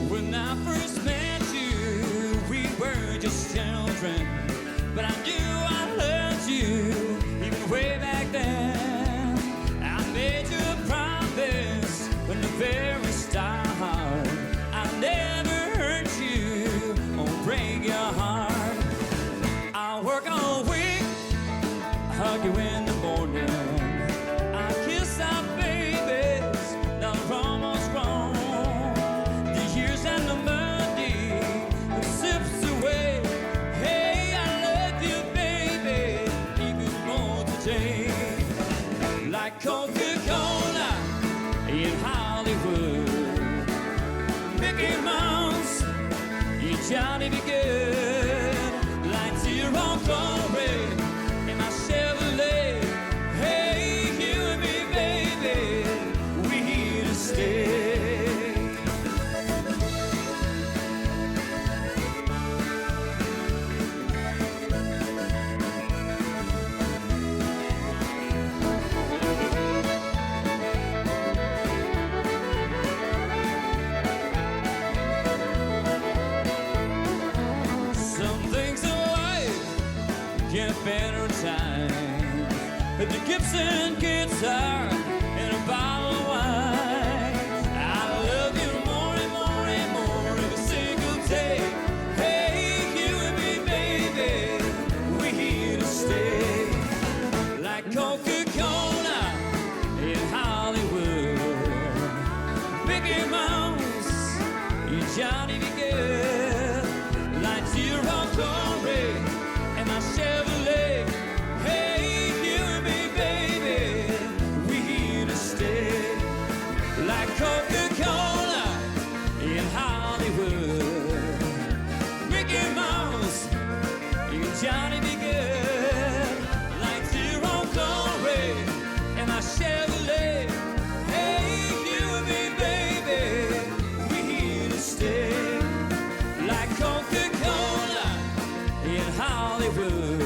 When I first met you, we were just children, but I knew I loved you even way back then. I made you a promise from the very start. I'll never hurt you or break your heart. I'll work all week, hug you in the morning. I kiss our babies that are almost grown. The years and the money slips away. Hey, I love you, baby, even more today. Like Coca-Cola in Hollywood, Mickey Mouse, you Johnny be good. Like Zero Glory in my Chevrolet. Hey, you and me, baby, we here to stay. Some things in life get better time. But the Gibson guitar and a bottle of wine. I love you more and more and more every single day. Hey, you and me, baby, we here to stay. Like Coca-Cola in Hollywood, Mickey Mouse, you Johnny be good. Like Zero Glory and my Chevrolet. Hey, you and me, baby, we here to stay. Like Coca-Cola in Hollywood, Mickey Mouse, you Johnny be good. Like Zero Glory and my Chevrolet. Hey, you and me, baby, we here to stay. Like Coca-Cola in Hollywood.